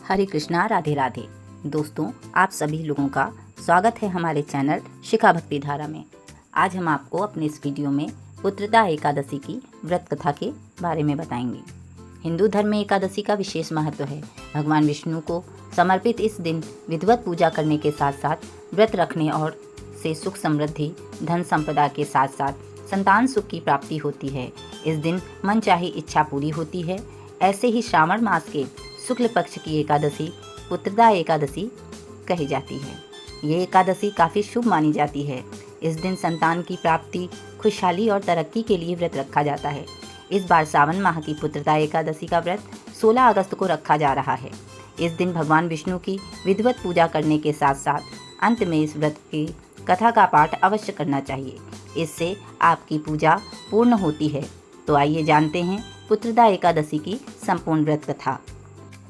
हरे कृष्णा, राधे राधे। दोस्तों, आप सभी लोगों का स्वागत है हमारे चैनल शिखा भक्ति धारा में। आज हम आपको अपने इस वीडियो में पुत्रदा एकादशी की व्रत कथा के बारे में बताएंगे। हिंदू धर्म में एकादशी का विशेष महत्व है। भगवान विष्णु को समर्पित इस दिन विधिवत पूजा करने के साथ साथ व्रत रखने और से सुख समृद्धि, धन संपदा के साथ साथ संतान सुख की प्राप्ति होती है। इस दिन मन चाही इच्छा पूरी होती है। ऐसे ही श्रावण मास के शुक्ल पक्ष की एकादशी पुत्रदा एकादशी कही जाती है। ये एकादशी काफ़ी शुभ मानी जाती है। इस दिन संतान की प्राप्ति, खुशहाली और तरक्की के लिए व्रत रखा जाता है। इस बार सावन माह की पुत्रदा एकादशी का व्रत 16 अगस्त को रखा जा रहा है। इस दिन भगवान विष्णु की विधिवत पूजा करने के साथ साथ अंत में इस व्रत की कथा का पाठ अवश्य करना चाहिए। इससे आपकी पूजा पूर्ण होती है। तो आइए जानते हैं पुत्रदा एकादशी की संपूर्ण व्रत कथा।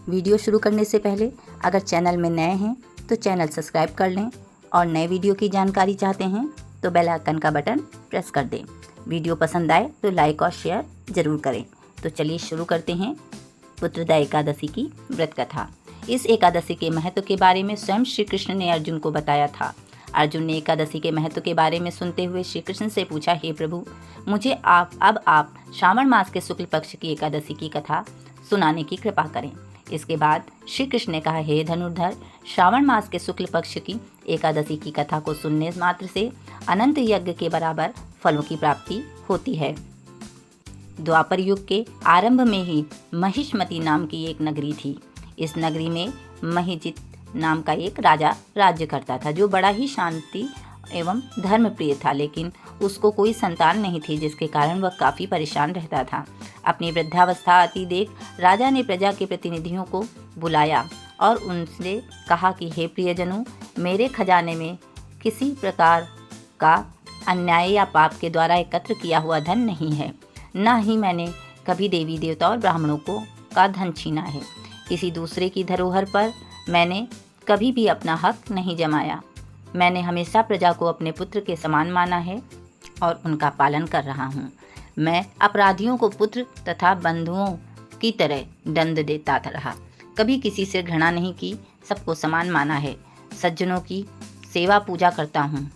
वीडियो शुरू करने से पहले अगर चैनल में नए हैं तो चैनल सब्सक्राइब कर लें और नए वीडियो की जानकारी चाहते हैं तो बेल आइकन का बटन प्रेस कर दें। वीडियो पसंद आए तो लाइक और शेयर ज़रूर करें। तो चलिए शुरू करते हैं पुत्रदा एकादशी की व्रत कथा। इस एकादशी के महत्व के बारे में स्वयं श्री कृष्ण ने अर्जुन को बताया था। अर्जुन ने एकादशी के महत्व के बारे में सुनते हुए श्री कृष्ण से पूछा, हे प्रभु, मुझे आप श्रावण मास के शुक्ल पक्ष की एकादशी की कथा सुनाने की कृपा करें। इसके बाद श्री कृष्ण ने कहा, हे धनुर्धर, श्रावण मास के शुक्ल पक्ष की एकादशी की कथा को सुनने मात्र से अनंत यज्ञ के बराबर फलों की प्राप्ति होती है। द्वापर युग के आरंभ में ही महिष्मति नाम की एक नगरी थी। इस नगरी में महिजित नाम का एक राजा राज्य करता था, जो बड़ा ही शांति एवं धर्मप्रिय था, लेकिन उसको कोई संतान नहीं थी, जिसके कारण वह काफ़ी परेशान रहता था। अपनी वृद्धावस्था आती देख राजा ने प्रजा के प्रतिनिधियों को बुलाया और उनसे कहा कि हे प्रियजनों, मेरे खजाने में किसी प्रकार का अन्याय या पाप के द्वारा एकत्र किया हुआ धन नहीं है। न ही मैंने कभी देवी देवता और ब्राह्मणों का धन छीना है। किसी दूसरे की धरोहर पर मैंने कभी भी अपना हक नहीं जमाया। मैंने हमेशा प्रजा को अपने पुत्र के समान माना है और उनका पालन कर रहा हूँ। मैं अपराधियों को पुत्र तथा बंधुओं की तरह दंड देता रहा। कभी किसी से घृणा नहीं की, सबको समान माना है। सज्जनों की सेवा पूजा करता हूँ।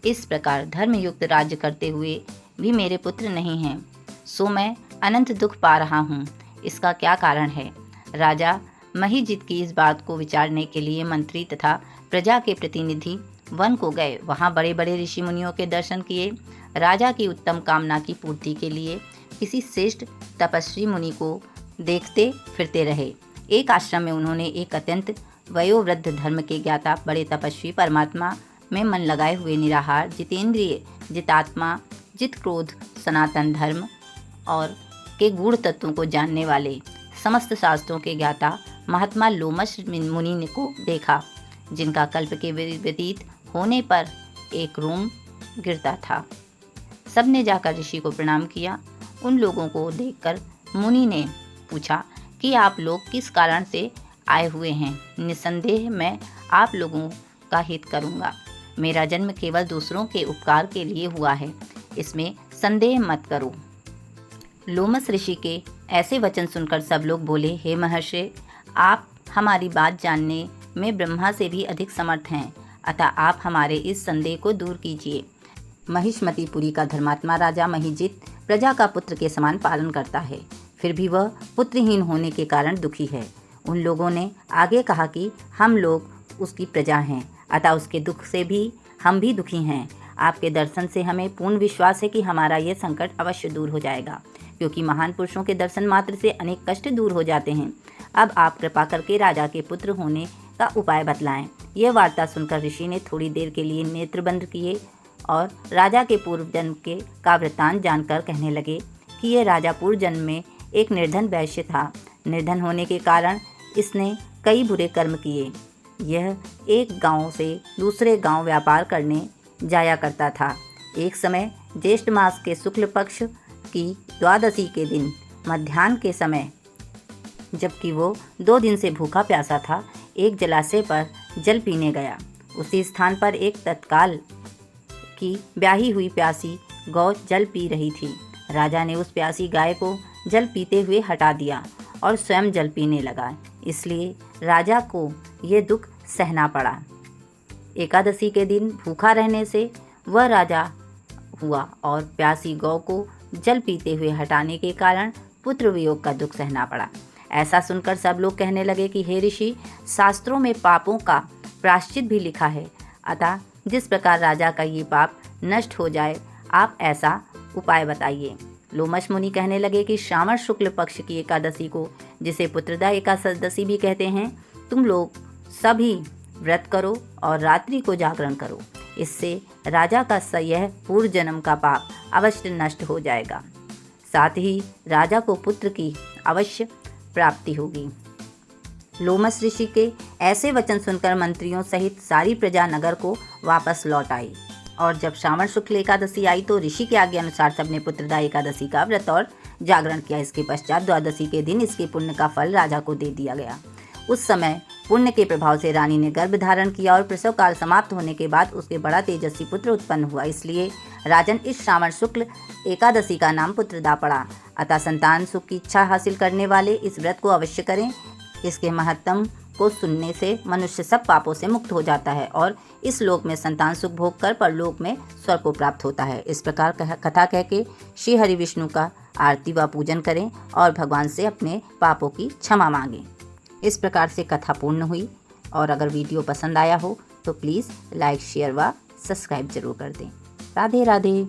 इस प्रकार धर्मयुक्त राज्य करते हुए भी मेरे पुत्र नहीं हैं, सो मैं अनंत दुख पा रहा हूँ। इसका क्या कारण है? राजा महिजित की इस बात को विचारने के लिए मंत्री तथा प्रजा के प्रतिनिधि वन को गए। वहाँ बड़े बड़े ऋषि मुनियों के दर्शन किए। राजा की उत्तम कामना की पूर्ति के लिए किसी श्रेष्ठ तपस्वी मुनि को देखते फिरते रहे। एक आश्रम में उन्होंने एक अत्यंत वयोवृद्ध धर्म के ज्ञाता बड़े तपस्वी, परमात्मा में मन लगाए हुए निराहार, जितेंद्रिय, जितात्मा, जित क्रोध, सनातन धर्म और के गूढ़ तत्वों को जानने वाले, समस्त शास्त्रों के ज्ञाता महात्मा लोमश मुनि को देखा, जिनका कल्प के व्यतीत होने पर एक रोम गिरता था। सबने जाकर ऋषि को प्रणाम किया। उन लोगों को देखकर मुनि ने पूछा कि आप लोग किस कारण से आए हुए हैं? निस्संदेह मैं आप लोगों का हित करूंगा। मेरा जन्म केवल दूसरों के उपकार के लिए हुआ है, इसमें संदेह मत करो। लोमस ऋषि के ऐसे वचन सुनकर सब लोग बोले, हे महर्षि, आप हमारी बात जानने में ब्रह्मा से भी अधिक समर्थ हैं, अतः आप हमारे इस संदेह को दूर कीजिए। महिष्मतिपुरी का धर्मात्मा राजा महिजित प्रजा का पुत्र के समान पालन करता है, फिर भी वह पुत्रहीन होने के कारण दुखी है। उन लोगों ने आगे कहा कि हम लोग उसकी प्रजा हैं, अतः उसके दुख से भी हम भी दुखी हैं। आपके दर्शन से हमें पूर्ण विश्वास है कि हमारा यह संकट अवश्य दूर हो जाएगा, क्योंकि महान पुरुषों के दर्शन मात्र से अनेक कष्ट दूर हो जाते हैं। अब आप कृपा करके राजा के पुत्र होने का उपाय बतलाएं। यह वार्ता सुनकर ऋषि ने थोड़ी देर के लिए नेत्र बंद किए और राजा के पूर्व जन्म के का वृत्तांत जानकर कहने लगे कि यह राजा पूर्व जन्म में एक निर्धन वैश्य था। निर्धन होने के कारण इसने कई बुरे कर्म किए। यह एक गांव से दूसरे गांव व्यापार करने जाया करता था। एक समय ज्येष्ठ मास के शुक्ल पक्ष की द्वादशी के दिन मध्याह्न के समय, जबकि वो 2 दिन से भूखा प्यासा था, एक जलाशय पर जल पीने गया। उसी स्थान पर एक तत्काल की ब्याही हुई प्यासी गौ जल पी रही थी। राजा ने उस प्यासी गाय को जल पीते हुए हटा दिया और स्वयं जल पीने लगा। इसलिए राजा को ये दुख सहना पड़ा। एकादशी के दिन भूखा रहने से वह राजा हुआ और प्यासी गौ को जल पीते हुए हटाने के कारण पुत्र वियोग का दुख सहना पड़ा। ऐसा सुनकर सब लोग कहने लगे कि हे ऋषि, शास्त्रों में पापों का प्रायश्चित भी लिखा है, अतः जिस प्रकार राजा का ये पाप नष्ट हो जाए, आप ऐसा उपाय बताइए। लोमश मुनि कहने लगे कि श्रावण शुक्ल पक्ष की एकादशी को, जिसे पुत्रदा एकादशी भी कहते हैं, तुम लोग सभी व्रत करो और रात्रि को जागरण करो। इससे राजा का यह पूर्व जन्म का पाप अवश्य नष्ट हो जाएगा, साथ ही राजा को पुत्र की अवश्य प्राप्ति होगी। लोमश ऋषि के ऐसे वचन सुनकर मंत्रियों सहित सारी प्रजा नगर को वापस लौट आई और जब श्रावण शुक्ल एकादशी आई तो ऋषि के आज्ञा अनुसार सबने पुत्रदा एकादशी का व्रत और जागरण किया। इसके पश्चात द्वादशी के दिन इसके पुण्य का फल राजा को दे दिया गया। उस समय पुण्य के प्रभाव से रानी ने गर्भ धारण किया और प्रसव काल समाप्त होने के बाद उसके बड़ा तेजस्वी पुत्र उत्पन्न हुआ। इसलिए राजन इस श्रावण शुक्ल एकादशी का नाम पुत्रदा पड़ा। अतः संतान सुख की इच्छा हासिल करने वाले इस व्रत को अवश्य करें। इसके महत्तम को सुनने से मनुष्य सब पापों से मुक्त हो जाता है और इस लोक में संतान सुख भोग कर परलोक में स्वर्ग को प्राप्त होता है। इस प्रकार कथा कह के श्री हरि विष्णु का आरती व पूजन करें और भगवान से अपने पापों की क्षमा मांगें। इस प्रकार से कथा पूर्ण हुई और अगर वीडियो पसंद आया हो तो प्लीज़ लाइक, शेयर व सब्सक्राइब जरूर कर दें। राधे राधे।